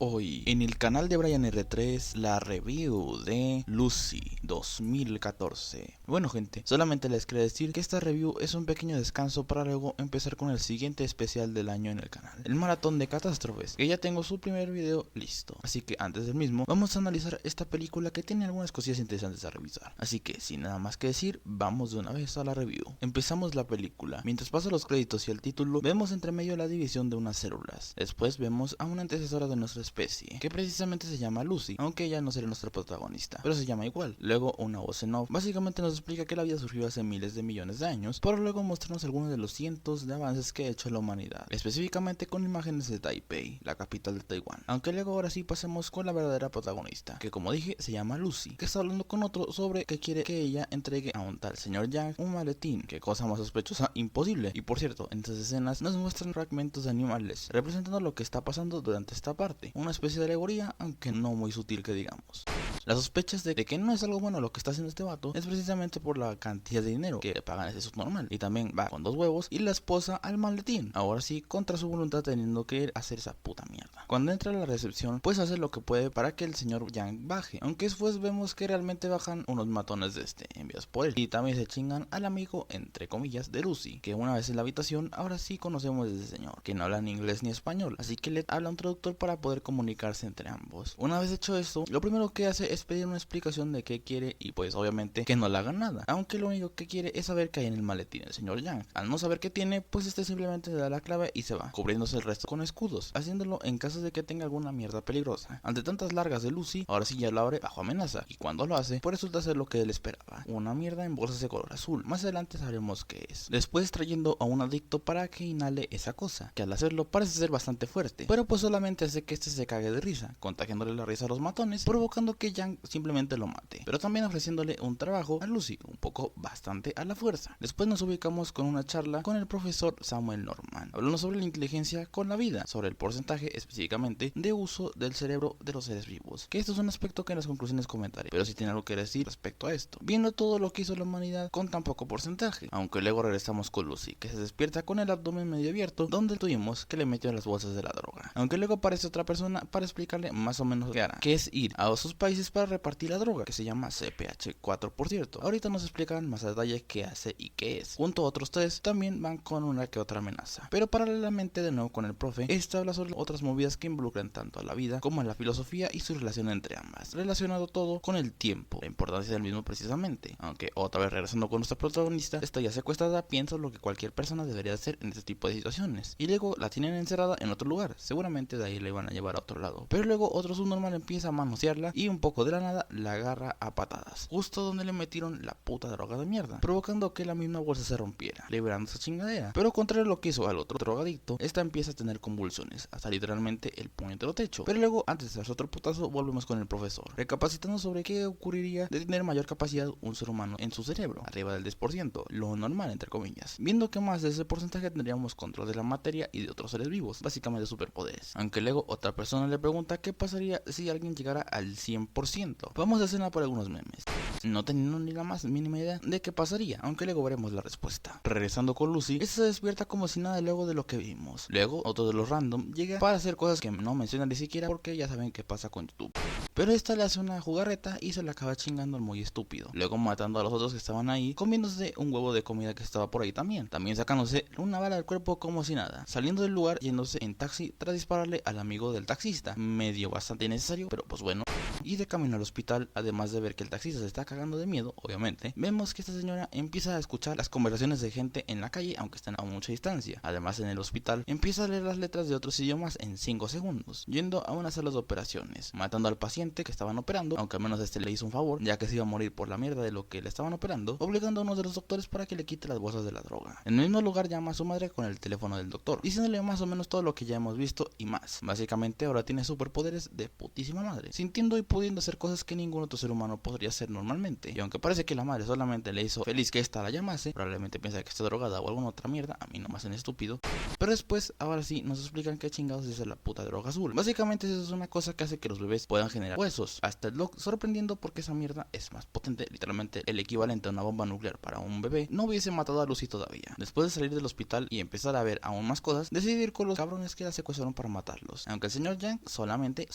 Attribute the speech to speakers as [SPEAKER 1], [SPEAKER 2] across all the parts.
[SPEAKER 1] Hoy en el canal de Brian R3 la review de Lucy 2014. Bueno gente, solamente les quería decir que esta review es un pequeño descanso para luego empezar con el siguiente especial del año en el canal, el maratón de catástrofes, que ya tengo su primer video listo. Así que antes del mismo vamos a analizar esta película que tiene algunas cosillas interesantes a revisar. Así que sin nada más que decir, vamos de una vez a la review. Empezamos la película. Mientras pasan los créditos y el título, vemos entre medio la división de unas células. Después vemos a una antecesora de nuestra especie, que precisamente se llama Lucy, aunque ella no será nuestra protagonista, pero se llama igual. Luego una voz en off básicamente nos explica que la vida surgió hace miles de millones de años, para luego mostrarnos algunos de los cientos de avances que ha hecho la humanidad, específicamente con imágenes de Taipei, la capital de Taiwán. Aunque luego ahora sí pasemos con la verdadera protagonista, que como dije se llama Lucy, que está hablando con otro sobre que quiere que ella entregue a un tal señor Yang un maletín. Qué cosa más sospechosa, imposible. Y por cierto, en estas escenas nos muestran fragmentos de animales, representando lo que está pasando durante esta parte, una especie de alegoría, aunque no muy sutil que digamos. Las sospechas de que no es algo bueno lo que está haciendo este vato es precisamente por la cantidad de dinero que le pagan, ese es normal. Y también va con 2 huevos y la esposa al maletín, ahora sí contra su voluntad, teniendo que hacer esa puta mierda. Cuando entra a la recepción pues hace lo que puede para que el señor Yang baje, aunque después vemos que realmente bajan unos matones de enviados por él. Y también se chingan al amigo entre comillas de Lucy, que una vez en la habitación ahora sí conocemos a ese señor, que no habla ni inglés ni español, así que le habla un traductor para poder comunicarse entre ambos. Una vez hecho esto, lo primero que hace es pedir una explicación de qué quiere y pues obviamente que no le hagan nada, aunque lo único que quiere es saber qué hay en el maletín el señor Yang. Al no saber qué tiene, pues simplemente le da la clave y se va, cubriéndose el resto con escudos, haciéndolo en caso de que tenga alguna mierda peligrosa. Ante tantas largas de Lucy, ahora sí ya lo abre bajo amenaza, y cuando lo hace, pues resulta ser lo que él esperaba, una mierda en bolsas de color azul. Más adelante sabremos qué es. Después trayendo a un adicto para que inhale esa cosa, que al hacerlo parece ser bastante fuerte, pero pues solamente hace que este se cague de risa, contagiándole la risa a los matones, provocando que Yang simplemente lo mate, pero también ofreciéndole un trabajo a Lucy, un poco bastante a la fuerza. Después nos ubicamos con una charla con el profesor Samuel Norman, hablando sobre la inteligencia con la vida, sobre el porcentaje específicamente de uso del cerebro de los seres vivos, que esto es un aspecto que en las conclusiones comentaré, pero si tiene algo que decir respecto a esto, viendo todo lo que hizo la humanidad con tan poco porcentaje. Aunque luego regresamos con Lucy, que se despierta con el abdomen medio abierto, donde tuvimos que le metió las bolsas de la droga. Aunque luego aparece otra persona para explicarle más o menos qué hará, que es ir a esos países para repartir la droga, que se llama CPH4 por cierto. Ahorita nos explican más a detalle qué hace y qué es. Junto a otros tres también van con una que otra amenaza, pero paralelamente de nuevo con el profe, esta habla sobre otras movidas que involucran tanto a la vida como a la filosofía y su relación entre ambas, relacionado todo con el tiempo, la importancia del mismo precisamente. Aunque otra vez regresando con nuestra protagonista, está ya secuestrada, pienso lo que cualquier persona debería hacer en este tipo de situaciones, y luego la tienen encerrada en otro lugar, seguramente de ahí la iban a llevar a otro lado, pero luego otro subnormal empieza a manosearla y un poco de la nada la agarra a patadas, justo donde le metieron la puta droga de mierda, provocando que la misma bolsa se rompiera, liberando esa chingadera. Pero contrario a lo que hizo al otro drogadicto, esta empieza a tener convulsiones, hasta literalmente el puñetero techo. Pero luego, antes de hacer otro putazo, volvemos con el profesor, recapacitando sobre qué ocurriría de tener mayor capacidad un ser humano en su cerebro, arriba del 10%, lo normal entre comillas, viendo que más de ese porcentaje tendríamos control de la materia y de otros seres vivos, básicamente superpoderes. Aunque luego otra persona le pregunta qué pasaría si alguien llegara al 100%. Vamos a hacerla por algunos memes, no teniendo ni la más mínima idea de qué pasaría, aunque luego veremos la respuesta. Regresando con Lucy, esta se despierta como si nada luego de lo que vimos. Luego, otro de los random llega para hacer cosas que no mencionan ni siquiera porque ya saben qué pasa con YouTube. Pero esta le hace una jugarreta y se la acaba chingando al muy estúpido. Luego matando a los otros que estaban ahí, comiéndose un huevo de comida que estaba por ahí también. También sacándose una bala del cuerpo como si nada. Saliendo del lugar, yéndose en taxi tras dispararle al amigo del taxista. Medio bastante innecesario, pero pues bueno. Y de camino al hospital, además de ver que el taxista se está cagando de miedo, obviamente, vemos que esta señora empieza a escuchar las conversaciones de gente en la calle, aunque están a mucha distancia. Además, en el hospital, empieza a leer las letras de otros idiomas en 5 segundos, yendo a una sala de operaciones, matando al paciente que estaban operando, aunque al menos este le hizo un favor, ya que se iba a morir por la mierda de lo que le estaban operando, obligando a uno de los doctores para que le quite las bolsas de la droga. En el mismo lugar llama a su madre con el teléfono del doctor, diciéndole más o menos todo lo que ya hemos visto y más. Básicamente ahora tiene superpoderes de putísima madre, sintiendo y pudiendo hacer cosas que ningún otro ser humano podría hacer normalmente. Y aunque parece que la madre solamente le hizo feliz que esta la llamase, probablemente piensa que está drogada o alguna otra mierda, a mí nomás en estúpido. Pero después, ahora sí, nos explican qué chingados es la puta droga azul. Básicamente eso es una cosa que hace que los bebés puedan generar huesos hasta el Doc, sorprendiendo porque esa mierda es más potente, literalmente el equivalente a una bomba nuclear para un bebé. No hubiese matado a Lucy todavía. Después de salir del hospital y empezar a ver aún más cosas, decidí ir con los cabrones que la secuestraron para matarlos. Aunque el señor Yang solamente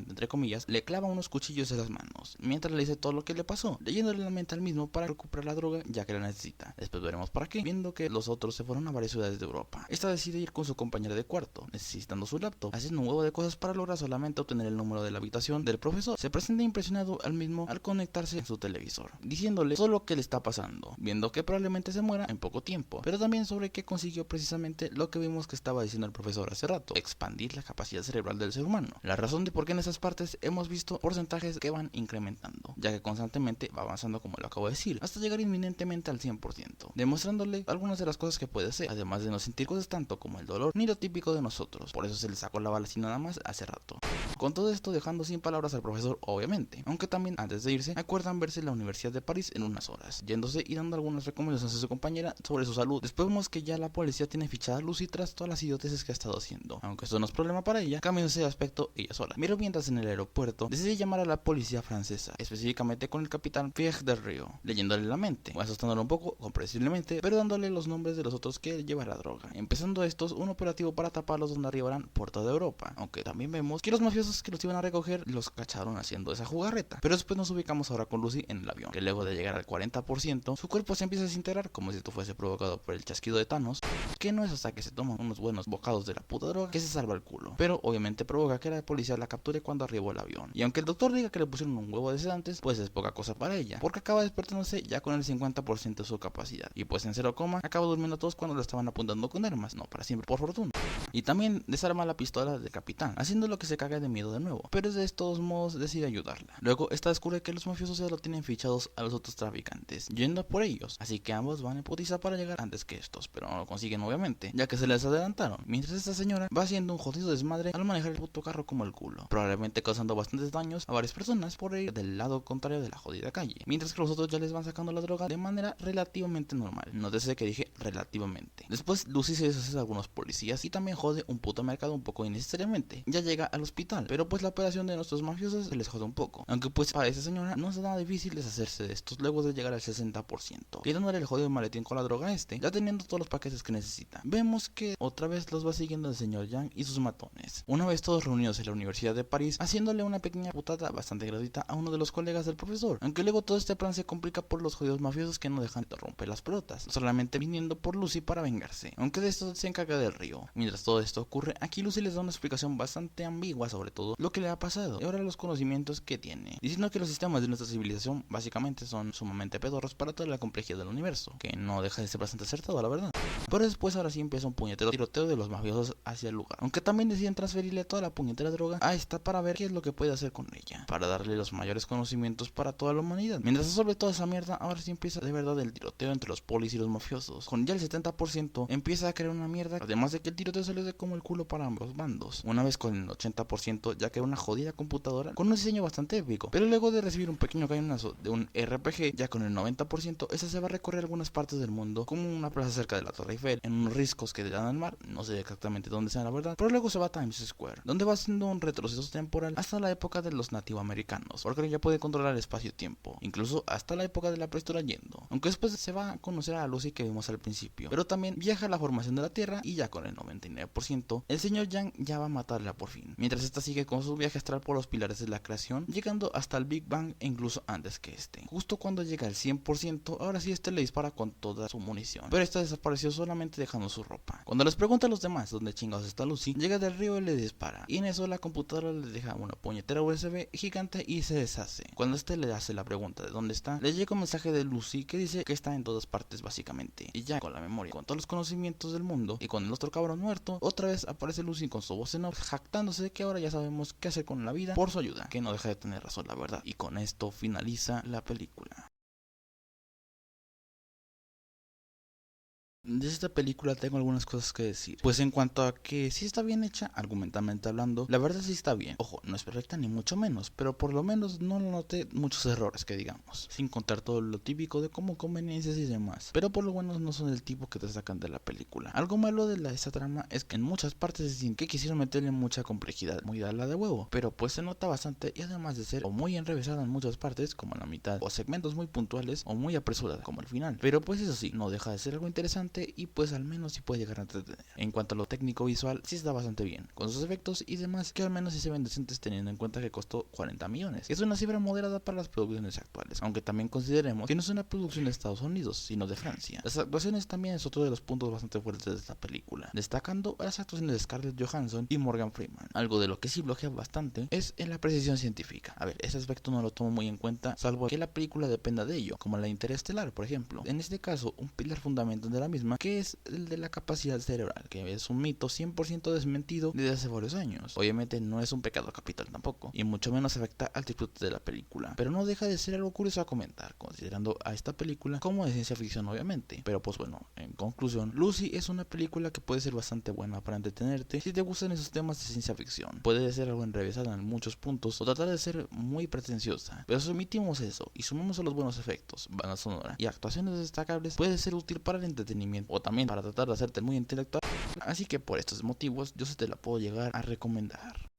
[SPEAKER 1] entre comillas, le clava unos cuchillos en las manos, mientras le dice todo lo que le pasó, leyéndole la mente al mismo para recuperar la droga ya que la necesita. Después veremos para qué, viendo que los otros se fueron a varias ciudades de Europa. Esta decide ir con su compañera de cuarto, necesitando su laptop, haciendo un huevo de cosas para lograr solamente obtener el número de la habitación del profesor. Se presenta impresionado al mismo al conectarse en su televisor, diciéndole todo lo que le está pasando, viendo que probablemente se muera en poco tiempo, pero también sobre que consiguió precisamente lo que vimos que estaba diciendo el profesor hace rato: expandir la capacidad cerebral del ser humano. La razón de por qué en esas partes hemos visto porcentajes que van incrementando, ya que constantemente va avanzando, como lo acabo de decir, hasta llegar inminentemente al 100%, demostrándole algunas de las cosas que puede hacer, además de no sentir cosas tanto como el dolor ni lo típico de nosotros. Por eso se le sacó la bala así nada más hace rato. Con todo esto dejando sin palabras al profesor, obviamente, aunque también antes de irse acuerdan verse en la Universidad de París en unas horas, yéndose y dando algunas recomendaciones a su compañera sobre su salud. Después vemos que ya la policía tiene fichada a Lucy tras todas las idioteces que ha estado haciendo. Aunque esto no es problema para ella, cambiándose de aspecto ella sola. Pero mientras en el aeropuerto decide llamar a la policía francesa, específicamente con el capitán Pierre del Río, leyéndole la mente, asustándole un poco, comprensiblemente, pero dándole los nombres de los otros que lleva la droga, empezando estos un operativo para taparlos donde arribarán por toda Europa. Aunque también vemos que los mafiosos que los iban a recoger los cacharon haciendo esa jugarreta. Pero después nos ubicamos ahora con Lucy en el avión, que luego de llegar al 40%, su cuerpo se empieza a desintegrar como si esto fuese provocado por el chasquido de Thanos, que no es hasta que se toman unos buenos bocados de la puta droga que se salva el culo, pero obviamente provoca que la policía la capture cuando arribó el avión. Y aunque el doctor diga que le pusieron un huevo de sedantes, pues es poca cosa para ella, porque acaba despertándose ya con el 50% de su capacidad, y pues en cero coma acaba durmiendo a todos cuando lo estaban apuntando con armas, no para siempre por fortuna. Y también desarma la pistola del capitán, haciendo lo que se caga de miedo de nuevo, pero de todos modos decide ayudarla. Luego esta descubre que los mafiosos ya lo tienen fichados a los otros traficantes, yendo a por ellos, así que ambos van en putiza para llegar antes que estos, pero no lo consiguen obviamente, ya que se les adelantaron, mientras esta señora va haciendo un jodido desmadre al manejar el puto carro como el culo, probablemente causando bastantes daños a varias personas por ir del lado contrario de la jodida calle, mientras que los otros ya les van sacando la droga de manera relativamente normal. Nótese que dije relativamente. Después Lucy se deshace de algunos policías y también jode un puto mercado un poco innecesariamente. Ya llega al hospital, pero pues la operación de nuestros mafiosos se les jode un poco, aunque pues para esa señora no es nada difícil deshacerse de estos luego de llegar al 60%, quitándole el jodido maletín con la droga ya teniendo todos los paquetes que necesita. Vemos que otra vez los va siguiendo el señor Yang y sus matones, una vez todos reunidos en la Universidad de París, haciéndole una pequeña putada bastante gratuita a uno de los colegas del profesor, aunque luego todo este plan se complica por los jodidos mafiosos que no dejan de romper las pelotas, solamente viniendo por Lucy para vengarse, aunque de esto se encarga del Río. Mientras todo esto ocurre, aquí Lucy les da una explicación bastante ambigua sobre todo lo que le ha pasado y ahora los conocimientos que tiene, diciendo que los sistemas de nuestra civilización básicamente son sumamente pedorros para toda la complejidad del universo, que no deja de ser bastante acertado la verdad. Pero después ahora sí empieza un puñetero tiroteo de los mafiosos hacia el lugar, aunque también deciden transferirle toda la puñetera droga a esta para ver qué es lo que puede hacer con ella, para darle los mayores conocimientos para toda la humanidad. Mientras resuelve toda esa mierda, ahora sí empieza de verdad el tiroteo entre los polis y los mafiosos, con ya el 70% empieza a crear una mierda, además de que el tiroteo se les dé como el culo para ambos bandos, una vez con el 80% ya que era una jodida computadora con un diseño bastante épico, pero luego de recibir un pequeño cañonazo de un RPG ya con el 90%, esa se va a recorrer algunas partes del mundo, como una plaza cerca de la Torre Eiffel, en unos riscos que dan al mar, no sé exactamente dónde sean la verdad, pero luego se va a Times Square, donde va haciendo un retroceso temporal hasta la época de los nativoamericanos, porque ya puede controlar el espacio-tiempo, incluso hasta la época de la prehistoria yendo, aunque después se va a conocer a Lucy que vimos al principio, pero también viaja a la formación de la Tierra y ya con el 99%, el señor Yang ya va a matarla por fin, mientras esta sigue con su viaje astral por los pilares de la creación, llegando hasta el Big Bang e incluso antes que este. Justo cuando llega al 100%, ahora sí este le dispara con toda su munición, pero esta desapareció solamente dejando su ropa. Cuando les pregunta a los demás dónde chingados está Lucy, llega del río y le dispara, y en eso la computadora le deja una puñetera USB gigante y se deshace. Cuando este le hace la pregunta de dónde está, le llega un mensaje de Lucy que dice que está en todas partes básicamente, y ya con la memoria, con todos los conocimientos del mundo y con el otro cabrón muerto, otra vez aparece Lucy con su voz en off, jactándose de que ahora ya sabemos qué hacer con la vida por su ayuda, que no deja de tener razón la verdad. Y con esto finaliza la película. De esta película tengo algunas cosas que decir. Pues en cuanto a que sí está bien hecha, argumentalmente hablando, la verdad sí está bien. Ojo, no es perfecta ni mucho menos, pero por lo menos no noté muchos errores que digamos. Sin contar todo lo típico de como conveniencias y demás. Pero por lo menos no son el tipo que te sacan de la película. Algo malo de esta trama es que en muchas partes se siente que quisieron meterle mucha complejidad, muy a la de huevo. Pero pues se nota bastante y además de ser o muy enrevesada en muchas partes, como en la mitad, o segmentos muy puntuales, o muy apresurada, como el final. Pero pues eso sí, no deja de ser algo interesante y pues al menos sí puede llegar a entretener. En cuanto a lo técnico visual, sí está bastante bien, con sus efectos y demás que al menos sí se ven decentes teniendo en cuenta que costó 40 millones. Es una cifra moderada para las producciones actuales, aunque también consideremos que no es una producción de Estados Unidos, sino de Francia. Las actuaciones también es otro de los puntos bastante fuertes de esta película, destacando las actuaciones de Scarlett Johansson y Morgan Freeman. Algo de lo que sí bloquea bastante es en la precisión científica. A ver, ese aspecto no lo tomo muy en cuenta, salvo que la película dependa de ello, como la Interestelar, por ejemplo. En este caso, un pilar fundamental de la misma, que es el de la capacidad cerebral, que es un mito 100% desmentido desde hace varios años. Obviamente no es un pecado capital tampoco, y mucho menos afecta al disfrute de la película, pero no deja de ser algo curioso a comentar, considerando a esta película como de ciencia ficción obviamente. Pero pues bueno, en conclusión, Lucy es una película que puede ser bastante buena para entretenerte si te gustan esos temas de ciencia ficción. Puede ser algo enrevesada en muchos puntos o tratar de ser muy pretenciosa, pero si omitimos eso y sumamos a los buenos efectos, banda sonora y actuaciones destacables, puede ser útil para el entretenimiento o también para tratar de hacerte muy intelectual. Así que por estos motivos yo se te la puedo llegar a recomendar.